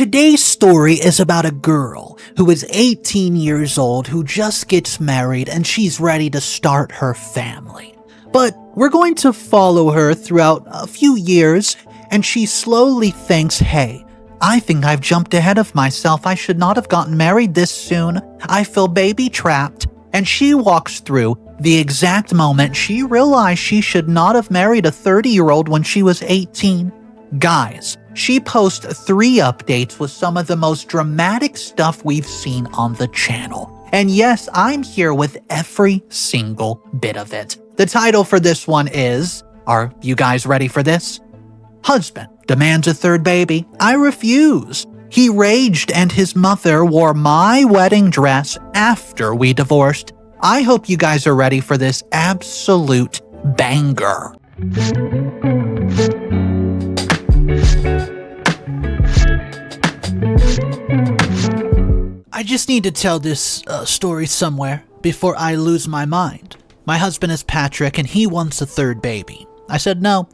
Today's story is about a girl who is 18 years old who just gets married and she's ready to start her family. But we're going to follow her throughout a few years, and she slowly thinks, hey, I think I've jumped ahead of myself. I should not have gotten married this soon. I feel baby trapped. And she walks through the exact moment she realized she should not have married a 30-year-old when she was 18. Guys, she posts 3 updates with some of the most dramatic stuff we've seen on the channel. And yes, I'm here with every single bit of it. The title for this one is, are you guys ready for this? Husband demands a 3rd baby. I refuse. He raged and his mother wore my wedding dress after we divorced. I hope you guys are ready for this absolute banger. I just need to tell this story somewhere before I lose my mind. My husband is Patrick and he wants a 3rd baby. I said no.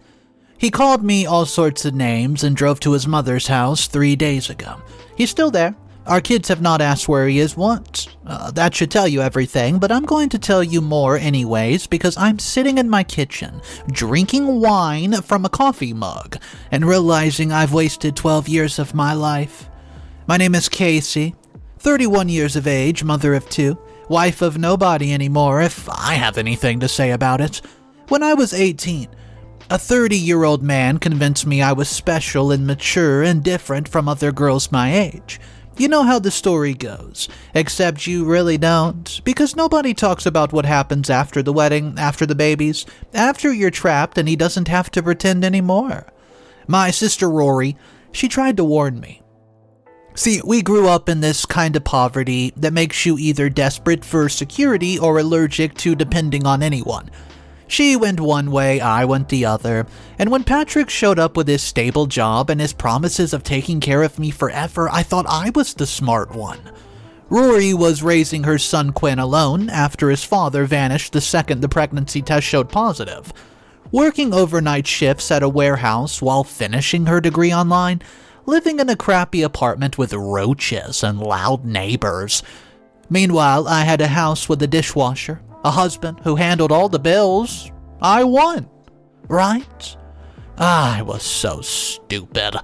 He called me all sorts of names and drove to his mother's house 3 days ago. He's still there. Our kids have not asked where he is once. That should tell you everything, but I'm going to tell you more anyways because I'm sitting in my kitchen, drinking wine from a coffee mug, and realizing I've wasted 12 years of my life. My name is Casey, 31 years of age, mother of 2, wife of nobody anymore if I have anything to say about it. When I was 18, a 30-year-old man convinced me I was special and mature and different from other girls my age. You know how the story goes, except you really don't, because nobody talks about what happens after the wedding, after the babies, after you're trapped and he doesn't have to pretend anymore. My sister Rory, she tried to warn me. See, we grew up in this kind of poverty that makes you either desperate for security or allergic to depending on anyone. She went one way, I went the other, and when Patrick showed up with his stable job and his promises of taking care of me forever, I thought I was the smart one. Rory was raising her son Quinn alone after his father vanished the second the pregnancy test showed positive. Working overnight shifts at a warehouse while finishing her degree online, living in a crappy apartment with roaches and loud neighbors. Meanwhile, I had a house with a dishwasher, a husband who handled all the bills. I won, right? I was so stupid.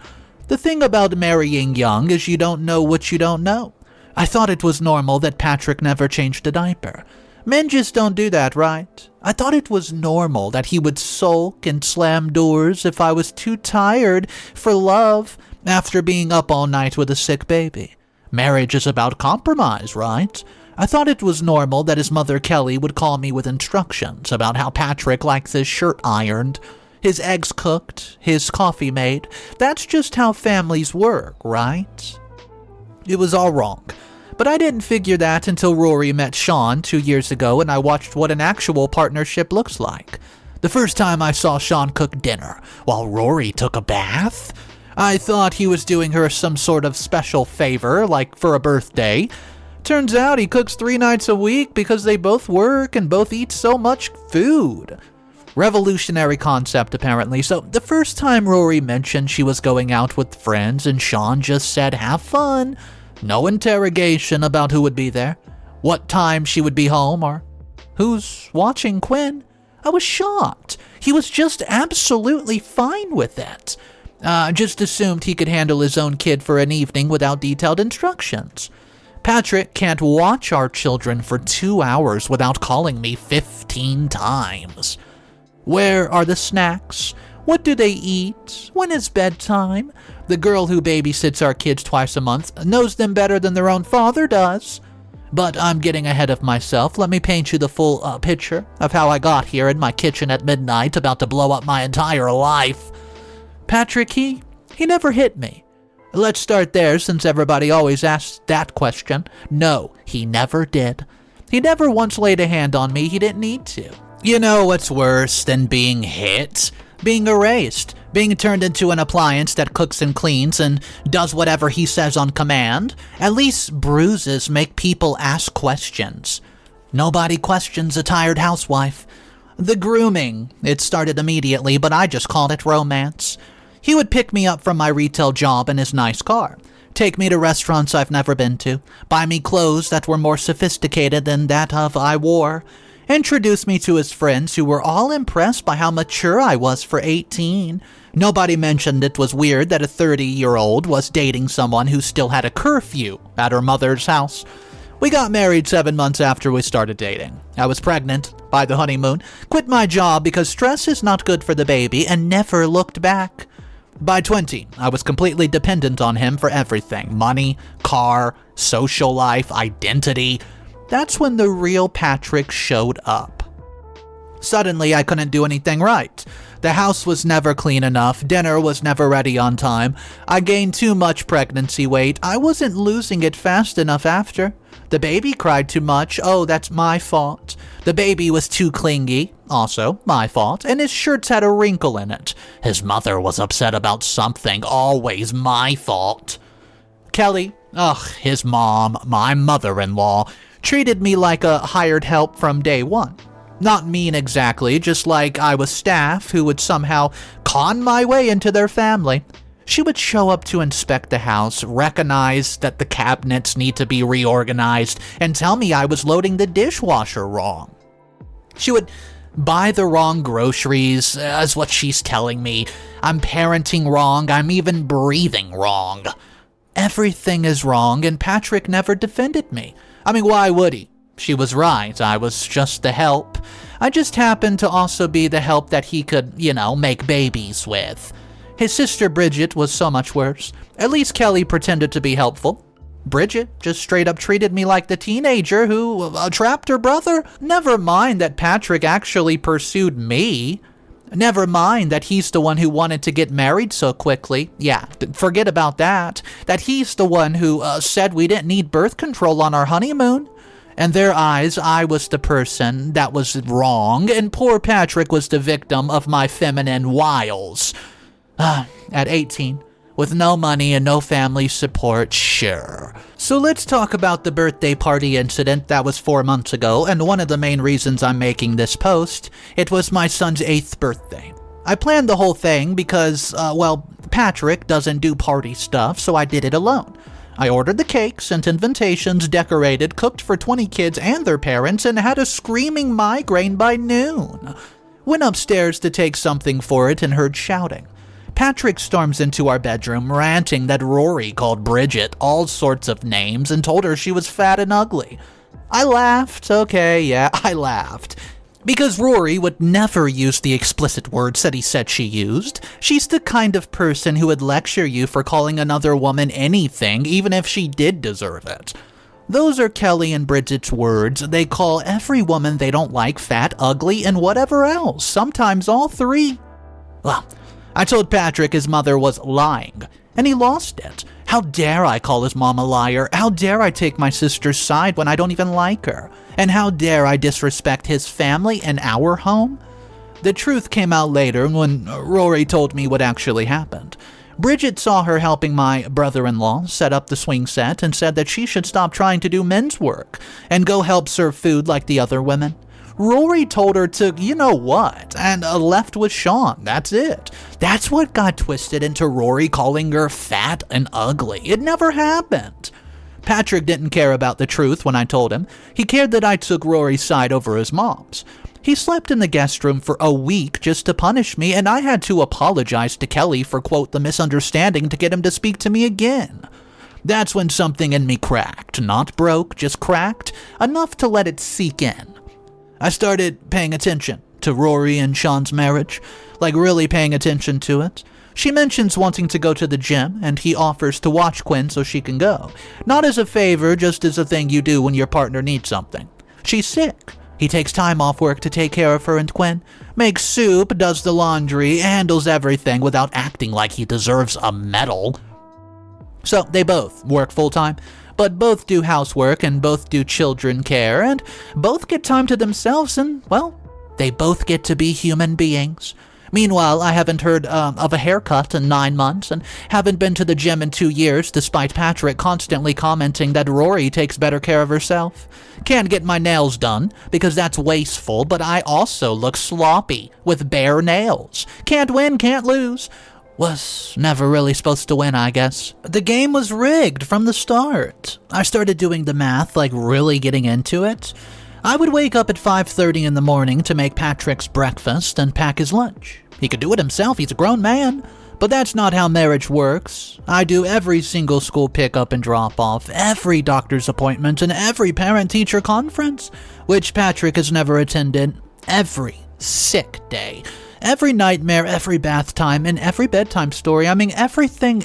The thing about marrying young is you don't know what you don't know. I thought it was normal that Patrick never changed a diaper. Men just don't do that, right? I thought it was normal that he would sulk and slam doors if I was too tired for love after being up all night with a sick baby. Marriage is about compromise, right? I thought it was normal that his mother Kelly would call me with instructions about how Patrick likes his shirt ironed, his eggs cooked, his coffee made. That's just how families work, right? It was all wrong. But I didn't figure that until Rory met Sean 2 years ago and I watched what an actual partnership looks like. The first time I saw Sean cook dinner while Rory took a bath, I thought he was doing her some sort of special favor, like for a birthday. Turns out he cooks 3 nights a week because they both work and both eat so much food. Revolutionary concept, apparently. So the first time Rory mentioned she was going out with friends and Sean just said, have fun. No interrogation about who would be there, what time she would be home, or who's watching Quinn. I was shocked. He was just absolutely fine with it. Just assumed he could handle his own kid for an evening without detailed instructions. Patrick can't watch our children for 2 hours without calling me 15 times. Where are the snacks? What do they eat? When is bedtime? The girl who babysits our kids twice a month knows them better than their own father does. But I'm getting ahead of myself. Let me paint you the full picture of how I got here in my kitchen at midnight, about to blow up my entire life. Patrick, he never hit me. Let's start there, since everybody always asks that question. No, he never did. He never once laid a hand on me. He didn't need to. You know what's worse than being hit? Being erased. Being turned into an appliance that cooks and cleans and does whatever he says on command. At least bruises make people ask questions. Nobody questions a tired housewife. The grooming. It started immediately, but I just called it romance. He would pick me up from my retail job in his nice car, take me to restaurants I've never been to, buy me clothes that were more sophisticated than that of I wore, introduce me to his friends who were all impressed by how mature I was for 18. Nobody mentioned it was weird that a 30-year-old was dating someone who still had a curfew at her mother's house. We got married 7 months after we started dating. I was pregnant by the honeymoon, quit my job because stress is not good for the baby, and never looked back. By 20, I was completely dependent on him for everything: money, car, social life, identity. That's when the real Patrick showed up. Suddenly, I couldn't do anything right. The house was never clean enough, dinner was never ready on time, I gained too much pregnancy weight, I wasn't losing it fast enough after. The baby cried too much, oh, that's my fault. The baby was too clingy, also my fault, and his shirts had a wrinkle in it. His mother was upset about something, always my fault. Kelly, his mom, my mother-in-law, treated me like a hired help from day one. Not mean exactly, just like I was staff who would somehow con my way into their family. She would show up to inspect the house, recognize that the cabinets need to be reorganized, and tell me I was loading the dishwasher wrong. She would buy the wrong groceries, is what she's telling me. I'm parenting wrong, I'm even breathing wrong. Everything is wrong, and Patrick never defended me. I mean, why would he? She was right, I was just the help. I just happened to also be the help that he could, make babies with. His sister Bridget was so much worse. At least Kelly pretended to be helpful. Bridget just straight up treated me like the teenager who trapped her brother. Never mind that Patrick actually pursued me. Never mind that he's the one who wanted to get married so quickly. Yeah, forget about that. That he's the one who said we didn't need birth control on our honeymoon. In their eyes, I was the person that was wrong, and poor Patrick was the victim of my feminine wiles. At 18, with no money and no family support, sure. So let's talk about the birthday party incident that was 4 months ago, and one of the main reasons I'm making this post. It was my son's 8th birthday. I planned the whole thing because, Patrick doesn't do party stuff, so I did it alone. I ordered the cake, sent invitations, decorated, cooked for 20 kids and their parents, and had a screaming migraine by noon. Went upstairs to take something for it and heard shouting. Patrick storms into our bedroom, ranting that Rory called Bridget all sorts of names and told her she was fat and ugly. I laughed. Okay, yeah, I laughed. Because Rory would never use the explicit words that he said she used. She's the kind of person who would lecture you for calling another woman anything, even if she did deserve it. Those are Kelly and Bridget's words. They call every woman they don't like fat, ugly, and whatever else, sometimes all three. Well, I told Patrick his mother was lying, and he lost it. How dare I call his mom a liar? How dare I take my sister's side when I don't even like her? And how dare I disrespect his family and our home? The truth came out later when Rory told me what actually happened. Bridget saw her helping my brother-in-law set up the swing set and said that she should stop trying to do men's work and go help serve food like the other women. Rory told her to, you know what, and left with Sean. That's it. That's what got twisted into Rory calling her fat and ugly. It never happened. Patrick didn't care about the truth when I told him. He cared that I took Rory's side over his mom's. He slept in the guest room for a week just to punish me, and I had to apologize to Kelly for, quote, the misunderstanding to get him to speak to me again. That's when something in me cracked. Not broke, just cracked, enough to let it sink in. I started paying attention to Rory and Sean's marriage, like really paying attention to it. She mentions wanting to go to the gym, and he offers to watch Quinn so she can go. Not as a favor, just as a thing you do when your partner needs something. She's sick. He takes time off work to take care of her and Quinn, makes soup, does the laundry, handles everything without acting like he deserves a medal. So they both work full-time, but both do housework and both do children care, and both get time to themselves, and, well, they both get to be human beings. Meanwhile, I haven't heard of a haircut in 9 months and haven't been to the gym in 2 years, despite Patrick constantly commenting that Rory takes better care of herself. Can't get my nails done, because that's wasteful, but I also look sloppy with bare nails. Can't win, can't lose. Was never really supposed to win, I guess. The game was rigged from the start. I started doing the math, like really getting into it. I would wake up at 5:30 in the morning to make Patrick's breakfast and pack his lunch. He could do it himself, he's a grown man. But that's not how marriage works. I do every single school pickup and drop-off, every doctor's appointment, and every parent-teacher conference, which Patrick has never attended, every sick day, every nightmare, every bath time, and every bedtime story. I mean, everything.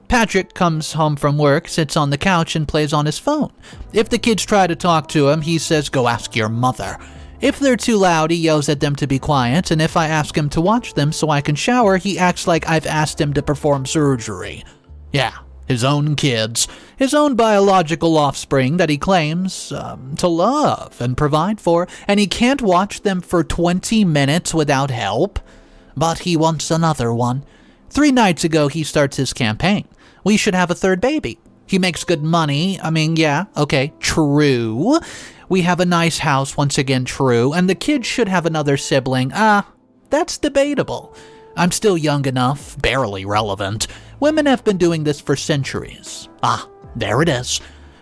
Patrick comes home from work, sits on the couch, and plays on his phone. If the kids try to talk to him, he says, "Go ask your mother." If they're too loud, he yells at them to be quiet, and if I ask him to watch them so I can shower, he acts like I've asked him to perform surgery. Yeah, his own kids, his own biological offspring that he claims to love and provide for, and he can't watch them for 20 minutes without help. But he wants another one. 3 nights ago, he starts his campaign. We should have a third baby. He makes good money. I mean, yeah, okay, true. We have a nice house, once again true, and the kids should have another sibling. That's debatable. I'm still young enough, barely relevant. Women have been doing this for centuries. There it is.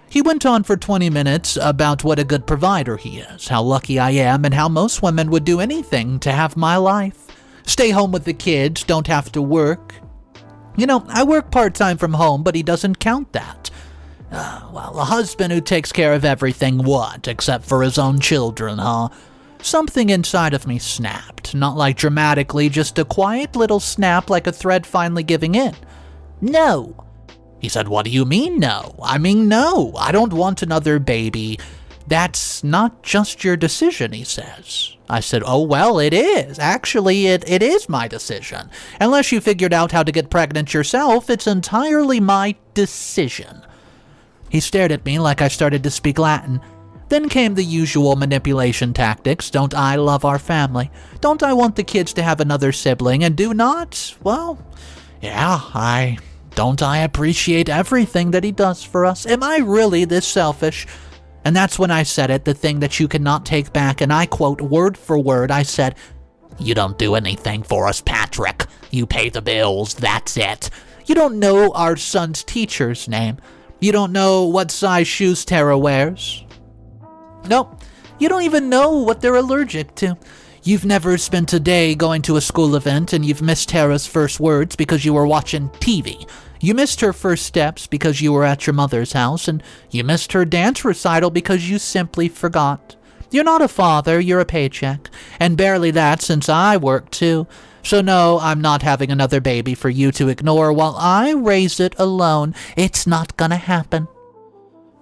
He went on for 20 minutes about what a good provider he is, how lucky I am, and how most women would do anything to have my life. Stay home with the kids, don't have to work. You know, I work part-time from home, but he doesn't count that. Well, a husband who takes care of everything, what, except for his own children, huh? Something inside of me snapped, not like dramatically, just a quiet little snap like a thread finally giving in. No. He said, "What do you mean no?" I mean, no, I don't want another baby. That's not just your decision, he says. I said, "Oh, well, it is. Actually, it is my decision. Unless you figured out how to get pregnant yourself, it's entirely my decision." He stared at me like I started to speak Latin. Then came the usual manipulation tactics. Don't I love our family? Don't I want the kids to have another sibling? And do not? Well, yeah, don't I appreciate everything that he does for us? Am I really this selfish? And that's when I said it, the thing that you cannot take back, and I quote word for word, I said, "You don't do anything for us, Patrick. You pay the bills, that's it. You don't know our son's teacher's name. You don't know what size shoes Tara wears. Nope, you don't even know what they're allergic to. You've never spent a day going to a school event and you've missed Tara's first words because you were watching TV. You missed her first steps because you were at your mother's house, and you missed her dance recital because you simply forgot. You're not a father, you're a paycheck, and barely that since I work too. So no, I'm not having another baby for you to ignore while I raise it alone. It's not gonna happen."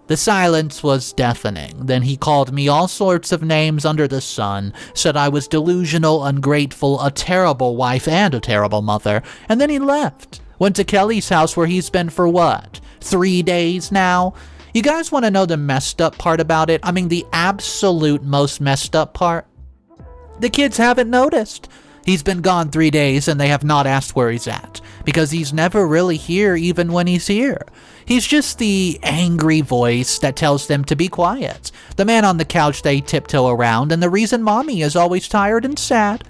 The silence was deafening. Then he called me all sorts of names under the sun, said I was delusional, ungrateful, a terrible wife, and a terrible mother, and then he left. Went to Kelly's house where he's been for what, 3 days now? You guys want to know the messed up part about it? I mean, the absolute most messed up part? The kids haven't noticed. He's been gone 3 days and they have not asked where he's at, because he's never really here even when he's here. He's just the angry voice that tells them to be quiet, the man on the couch they tiptoe around, and the reason mommy is always tired and sad.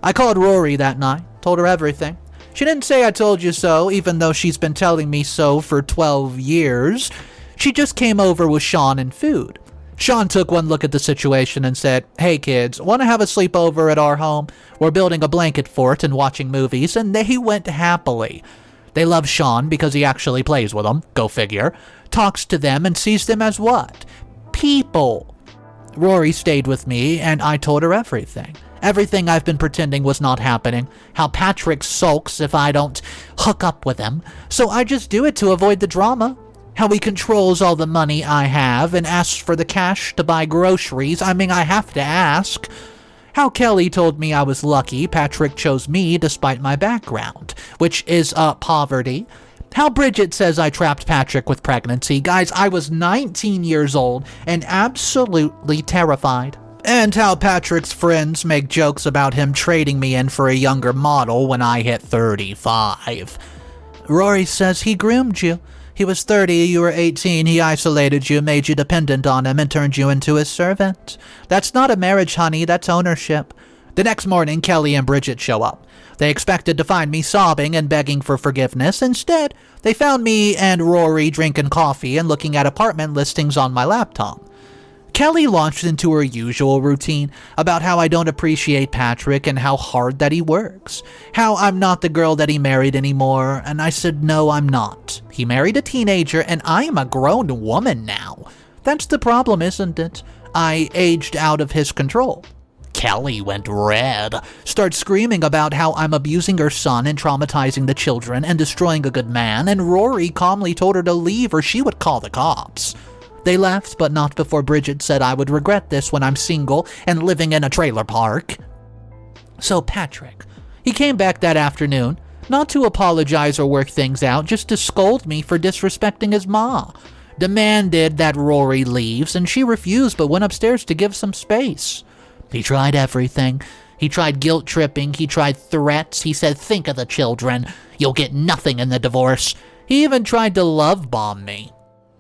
I called Rory that night, told her everything. She didn't say I told you so, even though she's been telling me so for 12 years. She just came over with Sean and food. Sean took one look at the situation and said, "Hey kids, want to have a sleepover at our home? We're building a blanket fort and watching movies," and they went happily. They love Sean because he actually plays with them, go figure, talks to them and sees them as what? People. Rory stayed with me and I told her everything. Everything I've been pretending was not happening. How Patrick sulks if I don't hook up with him. So I just do it to avoid the drama. How he controls all the money I have and asks for the cash to buy groceries. I mean, I have to ask. How Kelly told me I was lucky Patrick chose me despite my background, which is poverty. How Bridget says I trapped Patrick with pregnancy. Guys, I was 19 years old and absolutely terrified. And how Patrick's friends make jokes about him trading me in for a younger model when I hit 35. Rory says he groomed you. He was 30, you were 18, he isolated you, made you dependent on him, and turned you into his servant. That's not a marriage, honey, that's ownership. The next morning, Kelly and Bridget show up. They expected to find me sobbing and begging for forgiveness. Instead, they found me and Rory drinking coffee and looking at apartment listings on my laptop. Kelly launched into her usual routine about how I don't appreciate Patrick and how hard that he works. How I'm not the girl that he married anymore, and I said no, I'm not. He married a teenager and I am a grown woman now. That's the problem, isn't it? I aged out of his control. Kelly went red, started screaming about how I'm abusing her son and traumatizing the children and destroying a good man, and Rory calmly told her to leave or she would call the cops. They left, but not before Bridget said I would regret this when I'm single and living in a trailer park. So Patrick, he came back that afternoon, not to apologize or work things out, just to scold me for disrespecting his ma. Demanded that Rory leaves, and she refused but went upstairs to give some space. He tried everything. He tried guilt tripping, he tried threats, he said, think of the children, you'll get nothing in the divorce. He even tried to love bomb me.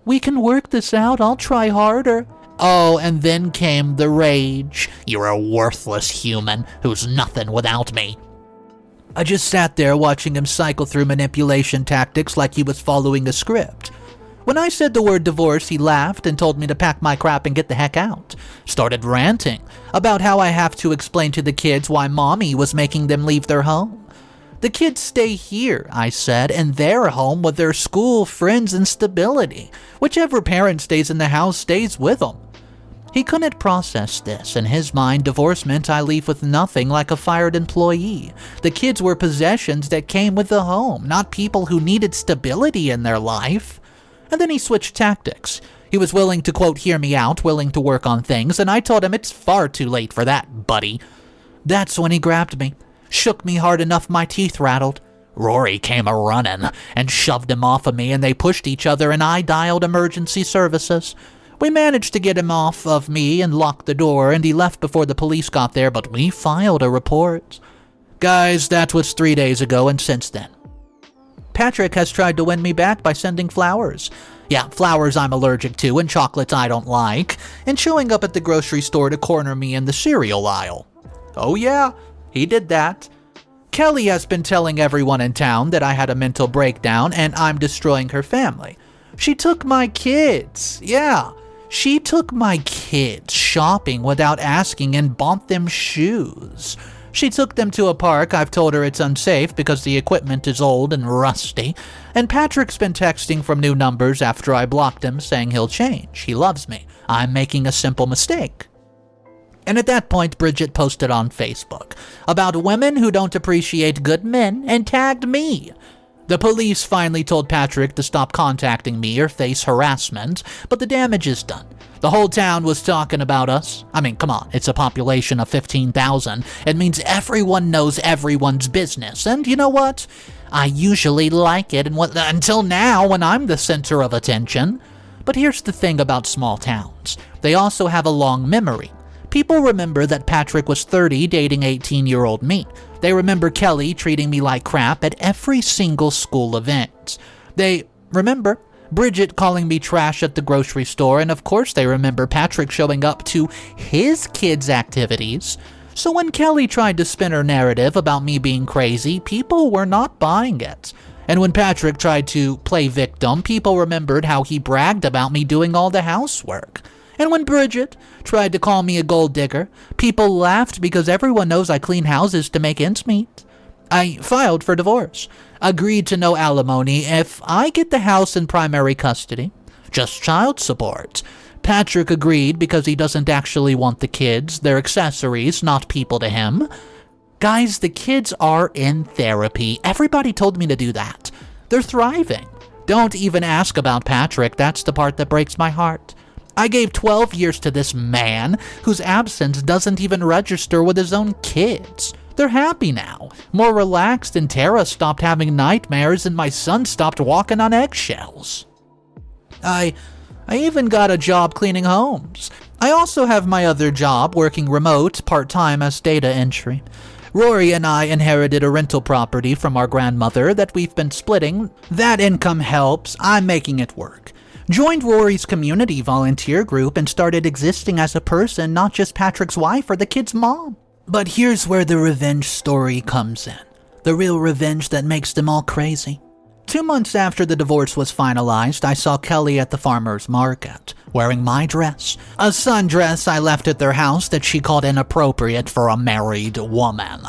We can work this out, I'll try harder. Oh, and then came the rage. You're a worthless human who's nothing without me. I just sat there watching him cycle through manipulation tactics like he was following a script. When I said the word divorce, he laughed and told me to pack my crap and get the heck out. Started ranting about how I have to explain to the kids why mommy was making them leave their home. The kids stay here, I said, in their home with their school, friends, and stability. Whichever parent stays in the house stays with them. He couldn't process this. In his mind, divorce meant I leave with nothing like a fired employee. The kids were possessions that came with the home, not people who needed stability in their life. And then he switched tactics. He was willing to, quote, hear me out, willing to work on things, and I told him it's far too late for that, buddy. That's when he grabbed me. Shook me hard enough my teeth rattled. Rory came a-running and shoved him off of me, and they pushed each other, and I dialed emergency services. We managed to get him off of me and locked the door, and he left before the police got there, but we filed a report. Guys, that was 3 days ago, and since then, Patrick has tried to win me back by sending flowers. Yeah, flowers I'm allergic to and chocolates I don't like, and showing up at the grocery store to corner me in the cereal aisle. Oh yeah, he did that. Kelly has been telling everyone in town that I had a mental breakdown and I'm destroying her family. She took my kids. Yeah, she took my kids shopping without asking and bought them shoes. She took them to a park. I've told her it's unsafe because the equipment is old and rusty. And Patrick's been texting from new numbers after I blocked him saying he'll change. He loves me. I'm making a simple mistake. And at that point, Bridget posted on Facebook about women who don't appreciate good men and tagged me. The police finally told Patrick to stop contacting me or face harassment, but the damage is done. The whole town was talking about us. I mean, come on, it's a population of 15,000. It means everyone knows everyone's business. And you know what? I usually like it until now when I'm the center of attention. But here's the thing about small towns. They also have a long memory. People remember that Patrick was 30 dating 18-year-old me. They remember Kelly treating me like crap at every single school event. They remember Bridget calling me trash at the grocery store, and of course they remember Patrick showing up to his kids' activities. So when Kelly tried to spin her narrative about me being crazy, people were not buying it. And when Patrick tried to play victim, people remembered how he bragged about me doing all the housework. And when Bridget tried to call me a gold digger, people laughed because everyone knows I clean houses to make ends meet. I filed for divorce, agreed to no alimony if I get the house in primary custody, just child support. Patrick agreed because he doesn't actually want the kids. They're accessories, not people to him. Guys, the kids are in therapy. Everybody told me to do that. They're thriving. Don't even ask about Patrick. That's the part that breaks my heart. I gave 12 years to this man whose absence doesn't even register with his own kids. They're happy now, more relaxed, and Tara stopped having nightmares and my son stopped walking on eggshells. I even got a job cleaning homes. I also have my other job working remote part-time as data entry. Rory and I inherited a rental property from our grandmother that we've been splitting. That income helps. I'm making it work. Joined Rory's community volunteer group and started existing as a person, not just Patrick's wife or the kid's mom. But here's where the revenge story comes in. The real revenge that makes them all crazy. 2 months after the divorce was finalized, I saw Kelly at the farmer's market, wearing my dress. A sundress I left at their house that she called inappropriate for a married woman.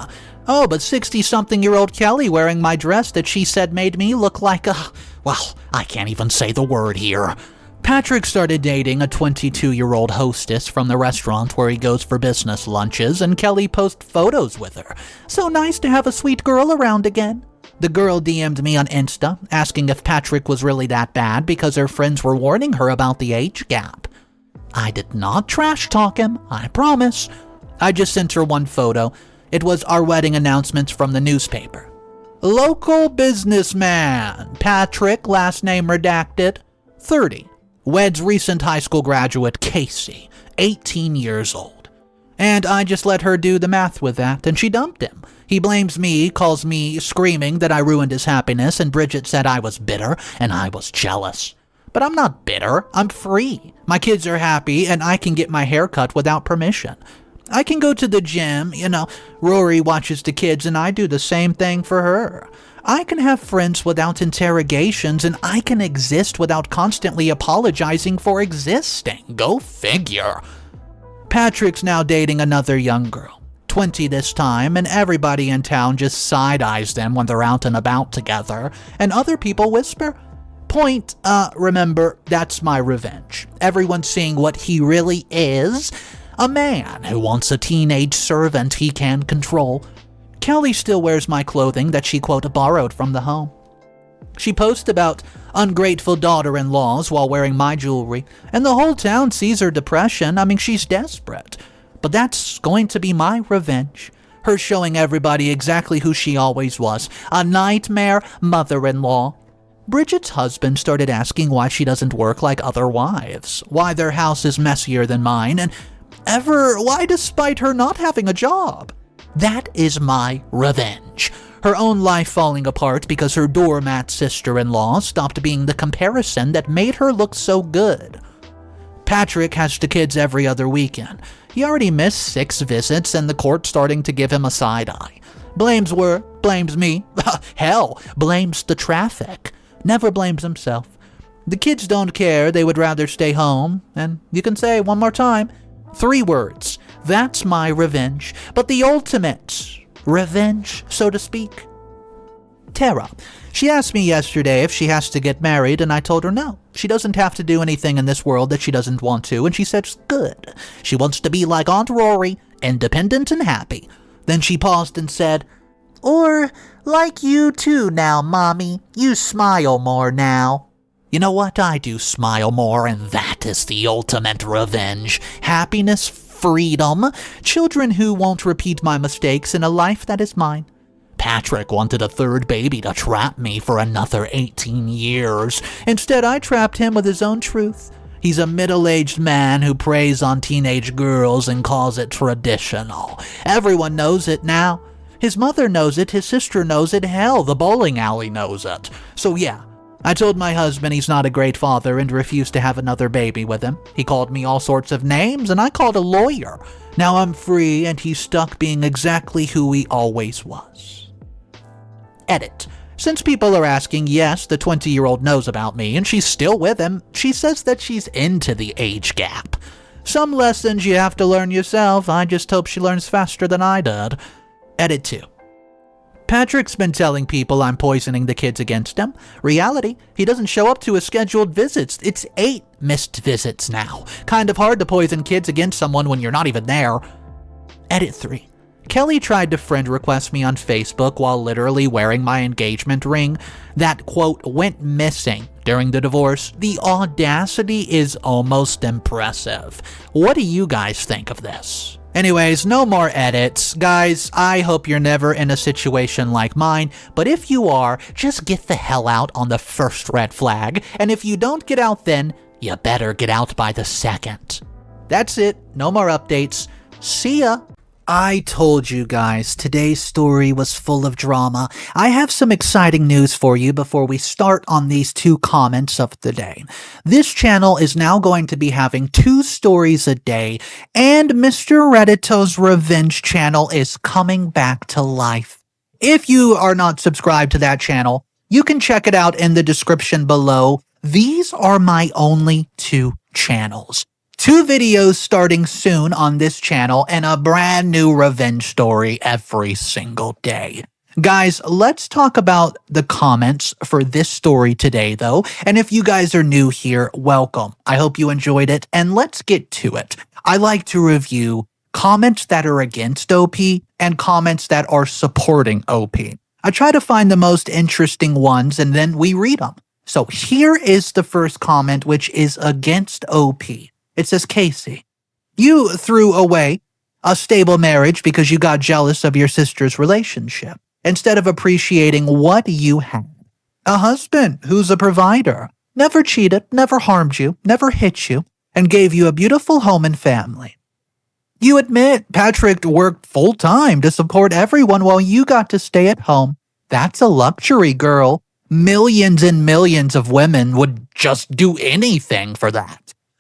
Oh, but 60-something-year-old Kelly wearing my dress that she said made me look like I can't even say the word here. Patrick started dating a 22-year-old hostess from the restaurant where he goes for business lunches, and Kelly posts photos with her. So nice to have a sweet girl around again. The girl DM'd me on Insta, asking if Patrick was really that bad because her friends were warning her about the age gap. I did not trash talk him, I promise. I just sent her one photo. It was our wedding announcements from the newspaper. Local businessman, Patrick, last name redacted, 30. Weds recent high school graduate Casey, 18 years old. And I just let her do the math with that, and she dumped him. He blames me, calls me screaming that I ruined his happiness, and Bridget said I was bitter, and I was jealous. But I'm not bitter, I'm free. My kids are happy, and I can get my hair cut without permission. I can go to the gym, Rory watches the kids, and I do the same thing for her. I can have friends without interrogations, and I can exist without constantly apologizing for existing. Go figure. Patrick's now dating another young girl, 20 this time, and everybody in town just side-eyes them when they're out and about together, and other people whisper, remember, that's my revenge. Everyone's seeing what he really is, a man who wants a teenage servant he can control. Kelly still wears my clothing that she, quote, borrowed from the home. She posts about ungrateful daughter-in-laws while wearing my jewelry, and the whole town sees her depression. She's desperate. But that's going to be my revenge. Her showing everybody exactly who she always was, a nightmare mother-in-law. Bridget's husband started asking why she doesn't work like other wives, why their house is messier than mine, and why despite her not having a job. That is my revenge. Her own life falling apart because her doormat sister-in-law stopped being the comparison that made her look so good. Patrick has the kids every other weekend. He already missed 6 visits and the court's starting to give him a side-eye. Blames me. Hell, blames the traffic. Never blames himself. The kids don't care, they would rather stay home. And you can say one more time, 3 words. That's my revenge, but the ultimate revenge, so to speak. Tara. She asked me yesterday if she has to get married, and I told her no. She doesn't have to do anything in this world that she doesn't want to, and she said good. She wants to be like Aunt Rory, independent and happy. Then she paused and said, or like you too now, Mommy. You smile more now. You know what? I do smile more, and that is the ultimate revenge. Happiness, freedom, children who won't repeat my mistakes, in a life that is mine. Patrick wanted a 3rd baby to trap me for another 18 years. Instead, I trapped him with his own truth. He's a middle-aged man who preys on teenage girls and calls it traditional. Everyone knows it now. His mother knows it, his sister knows it, hell, the bowling alley knows it. So yeah, I told my husband he's not a great father and refused to have another baby with him. He called me all sorts of names, and I called a lawyer. Now I'm free, and he's stuck being exactly who he always was. Edit. Since people are asking, yes, the 20-year-old knows about me, and she's still with him. She says that she's into the age gap. Some lessons you have to learn yourself. I just hope she learns faster than I did. Edit 2. Patrick's been telling people I'm poisoning the kids against him. Reality, he doesn't show up to his scheduled visits. It's 8 missed visits now. Kind of hard to poison kids against someone when you're not even there. Edit 3. Kelly tried to friend request me on Facebook while literally wearing my engagement ring that, quote, went missing during the divorce. The audacity is almost impressive. What do you guys think of this? Anyways, no more edits. Guys, I hope you're never in a situation like mine, but if you are, just get the hell out on the first red flag, and if you don't get out then, you better get out by the second. That's it. No more updates. See ya. I told you guys today's story was full of drama. I have some exciting news for you before we start on these 2 comments of the day. This channel is now going to be having 2 stories a day, and Mr. Reddito's revenge channel is coming back to life. If you are not subscribed to that channel, you can check it out in the description below. These are my only 2 channels. 2 videos starting soon on this channel and a brand new revenge story every single day. Guys, let's talk about the comments for this story today though, and if you guys are new here, welcome. I hope you enjoyed it, and let's get to it. I like to review comments that are against OP and comments that are supporting OP. I try to find the most interesting ones and then we read them. So here is the first comment, which is against OP. It says, Casey, you threw away a stable marriage because you got jealous of your sister's relationship instead of appreciating what you had. A husband who's a provider, never cheated, never harmed you, never hit you, and gave you a beautiful home and family. You admit Patrick worked full-time to support everyone while you got to stay at home. That's a luxury, girl. Millions and millions of women would just do anything for that.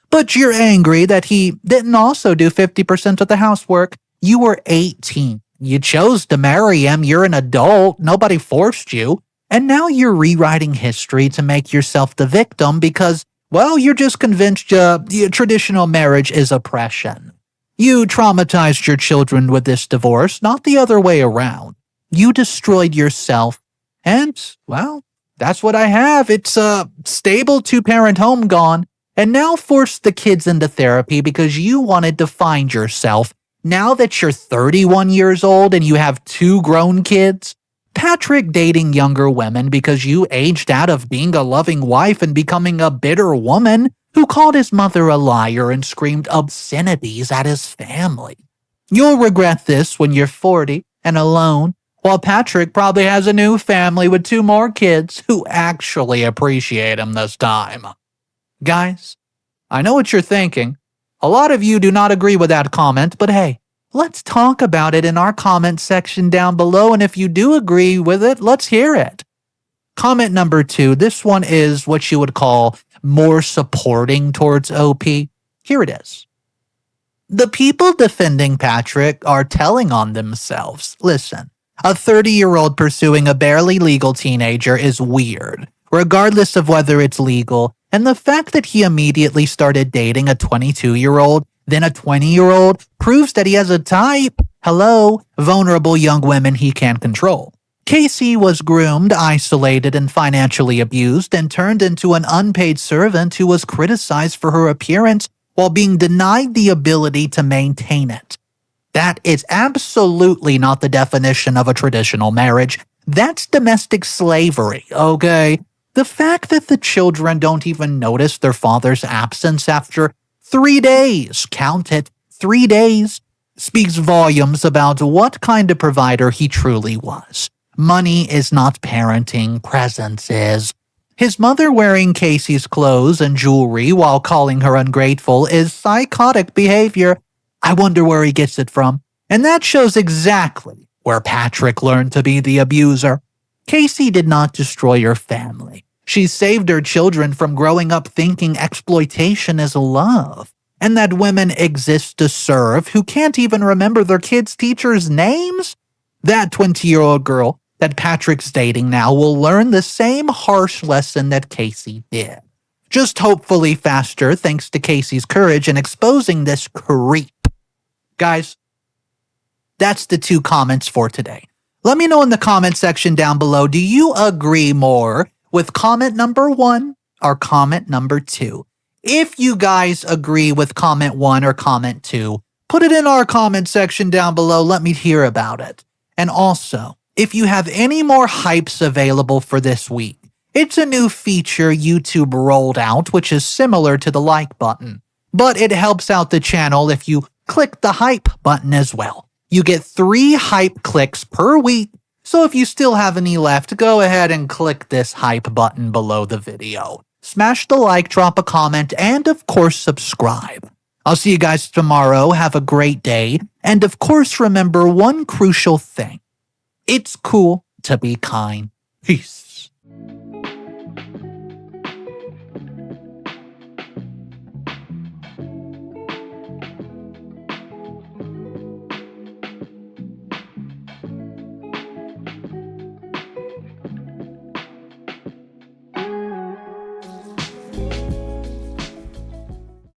But you're angry that he didn't also do 50% of the housework. You were 18. You chose to marry him. You're an adult. Nobody forced you. And now you're rewriting history to make yourself the victim because, well, you're just convinced traditional marriage is oppression. You traumatized your children with this divorce, not the other way around. You destroyed yourself. And, well, that's what I have. It's a stable 2-parent home gone. And now force the kids into therapy because you wanted to find yourself. Now that you're 31 years old and you have 2 grown kids, Patrick dating younger women because you aged out of being a loving wife and becoming a bitter woman who called his mother a liar and screamed obscenities at his family. You'll regret this when you're 40 and alone, while Patrick probably has a new family with 2 more kids who actually appreciate him this time. Guys, I know what you're thinking. A lot of you do not agree with that comment, but hey, let's talk about it in our comment section down below, and if you do agree with it, let's hear it. Comment number 2, this one is what you would call more supporting towards OP. Here it is. The people defending Patrick are telling on themselves. Listen, a 30-year-old pursuing a barely legal teenager is weird, regardless of whether it's legal. And the fact that he immediately started dating a 22-year-old, then a 20-year-old, proves that he has a type. Hello, vulnerable young women he can't control. Casey was groomed, isolated, and financially abused and turned into an unpaid servant who was criticized for her appearance while being denied the ability to maintain it. That is absolutely not the definition of a traditional marriage. That's domestic slavery, okay? The fact that the children don't even notice their father's absence after 3 days, count it, 3 days, speaks volumes about what kind of provider he truly was. Money is not parenting, presence is. His mother wearing Casey's clothes and jewelry while calling her ungrateful is psychotic behavior. I wonder where he gets it from. And that shows exactly where Patrick learned to be the abuser. Casey did not destroy your family. She saved her children from growing up thinking exploitation is love, and that women exist to serve who can't even remember their kids' teachers' names. That 20-year-old girl that Patrick's dating now will learn the same harsh lesson that Casey did. Just hopefully faster thanks to Casey's courage in exposing this creep. Guys, that's the 2 comments for today. Let me know in the comment section down below, do you agree more with comment number 1 or comment number 2? If you guys agree with comment 1 or comment 2, put it in our comment section down below. Let me hear about it. And also, if you have any more hypes available for this week, it's a new feature YouTube rolled out, which is similar to the like button, but it helps out the channel if you click the hype button as well. You get 3 hype clicks per week, so if you still have any left, go ahead and click this hype button below the video. Smash the like, drop a comment, and of course subscribe. I'll see you guys tomorrow. Have a great day. And of course, remember one crucial thing. It's cool to be kind. Peace.